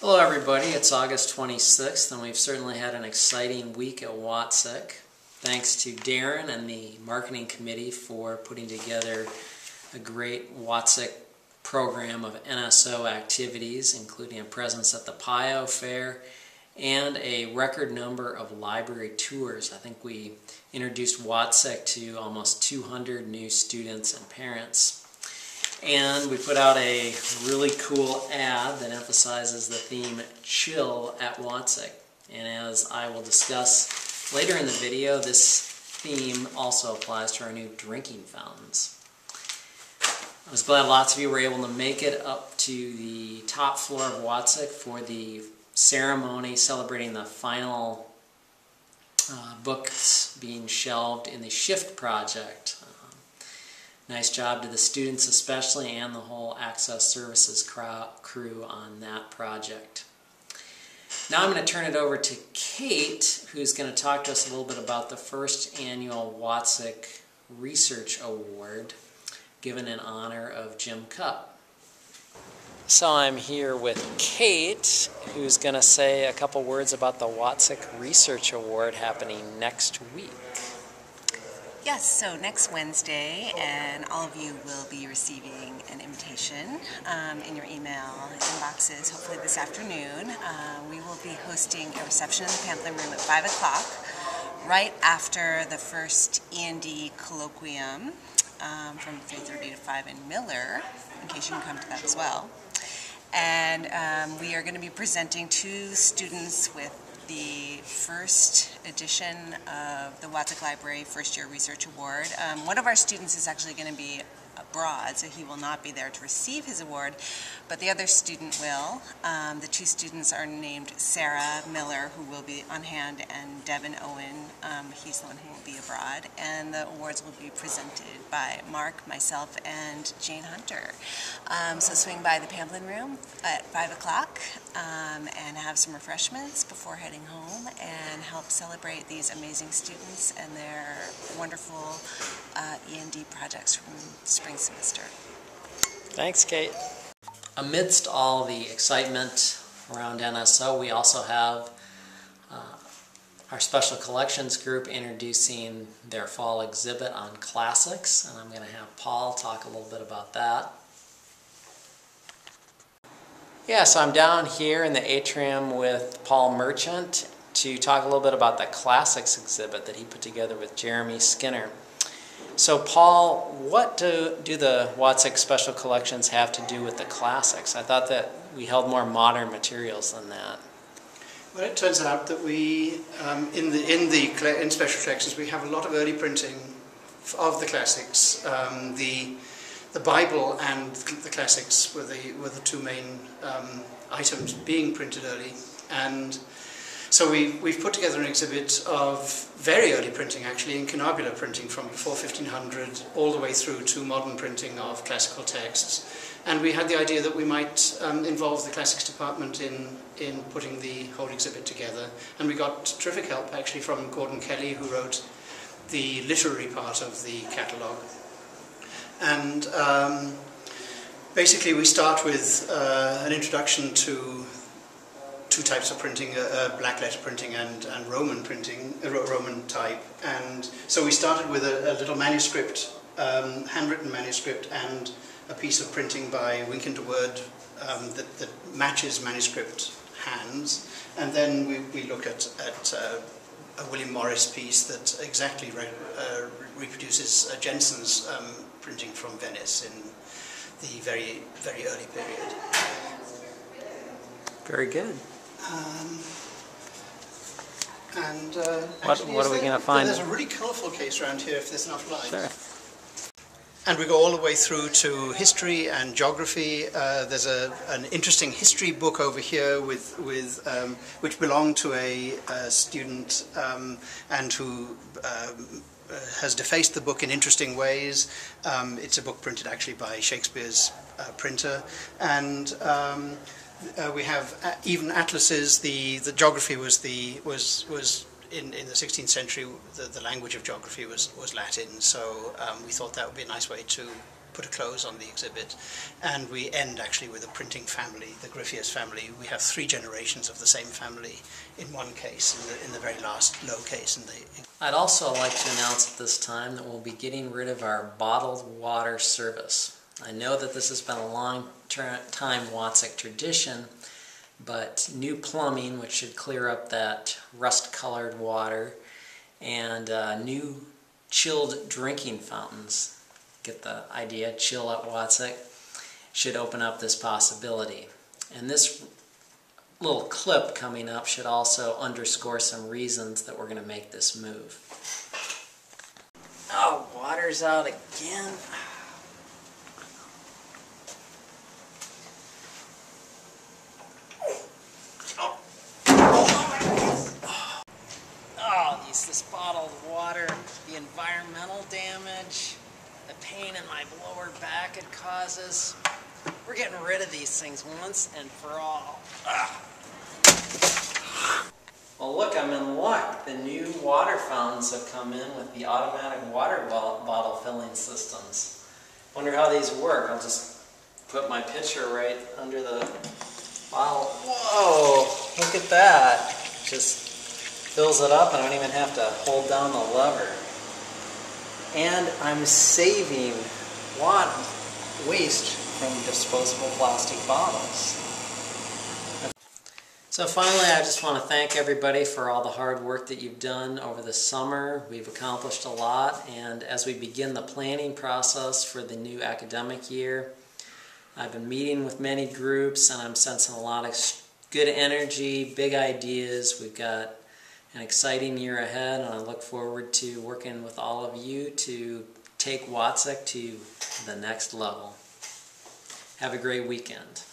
Hello everybody, it's August 26th and we've certainly had an exciting week at Watzek. Thanks to Darren and the marketing committee for putting together a great Watzek program of NSO activities, including a presence at the PIO Fair and a record number of library tours. I think we introduced Watzek to almost 200 new students and parents. And we put out a really cool ad that emphasizes the theme Chill at Watzek. And as I will discuss later in the video, this theme also applies to our new drinking fountains. I was glad lots of you were able to make it up to the top floor of Watzek for the ceremony celebrating the final books being shelved in the Shift project. Nice job to the students especially and the whole Access Services crew on that project. Now I'm going to turn it over to Kate, who's going to talk to us a little bit about the first annual Watzek Research Award given in honor of Jim Cupp. So I'm here with Kate, who's going to say a couple words about the Watzek Research Award happening next week. Yes, so next Wednesday, and all of you will be receiving an invitation in your email inboxes, hopefully this afternoon. We will be hosting a reception in the Pamphlet Room at 5 o'clock, right after the first E&D colloquium from 3:30 to 5 in Miller, in case you can come to that as well. And we are going to be presenting to students with the first edition of the Watzek Library First Year Research Award. One of our students is actually going to be abroad, so he will not be there to receive his award, but the other student will. The two students are named Sarah Miller, who will be on hand, and Devin Owen, he's the one who will be abroad, and the awards will be presented by Mark, myself, and Jane Hunter. So swing by the Pamphlet Room at 5 o'clock and have some refreshments before heading home and help celebrate these amazing students and their wonderful E&D projects from spring semester. Thanks, Kate. Amidst all the excitement around NSO, we also have our Special Collections group introducing their fall exhibit on classics, and I'm going to have Paul talk a little bit about that. Yeah, so I'm down here in the atrium with Paul Merchant to talk a little bit about the classics exhibit that he put together with Jeremy Skinner. So Paul, what do the Watzek Special Collections have to do with the classics? I thought that we held more modern materials than that. Well, it turns out that we, in Special Collections, we have a lot of early printing of the classics. The Bible and the classics were the two main items being printed early, and so we've put together an exhibit of very early printing, actually, incunabular printing from before 1500 all the way through to modern printing of classical texts. And we had the idea that we might involve the classics department in putting the whole exhibit together. And we got terrific help, actually, from Gordon Kelly, who wrote the literary part of the catalogue. And basically we start with an introduction to two types of printing, black letter printing and Roman printing, Roman type. And so we started with a little manuscript, handwritten manuscript, and a piece of printing by Wink and de Word that matches manuscript hands. And then we look at a William Morris piece that exactly reproduces Jensen's printing from Venice in the very, very early period. Very good. What are we going to find? There's a really colourful case around here if there's enough light. Sure. And we go all the way through to history and geography. There's an interesting history book over here which belonged to a student and who has defaced the book in interesting ways. It's a book printed actually by Shakespeare's printer, and we have even atlases. The geography was in the 16th century. The language of geography was Latin, so we thought that would be a nice way to put a close on the exhibit. And we end actually with a printing family, the Griffius family. We have 3 generations of the same family in one case, in the very last low case. I'd also like to announce at this time that we'll be getting rid of our bottled water service. I know that this has been a long time Watzek tradition, but new plumbing, which should clear up that rust-colored water, and new chilled drinking fountains, get the idea, chill at Watzek, should open up this possibility. And this little clip coming up should also underscore some reasons that we're going to make this move. Oh, water's out again. This bottled water, the environmental damage, the pain in my lower back it causes. We're getting rid of these things once and for all. Well, look, I'm in luck. The new water fountains have come in with the automatic water bottle filling systems. Wonder how these work. I'll just put my pitcher right under the bottle. Whoa, look at that. Just fills it up and I don't even have to hold down the lever. And I'm saving waste from disposable plastic bottles. So finally, I just want to thank everybody for all the hard work that you've done over the summer. We've accomplished a lot, and as we begin the planning process for the new academic year, I've been meeting with many groups and I'm sensing a lot of good energy, big ideas. We've got an exciting year ahead, and I look forward to working with all of you to take Watzek to the next level. Have a great weekend.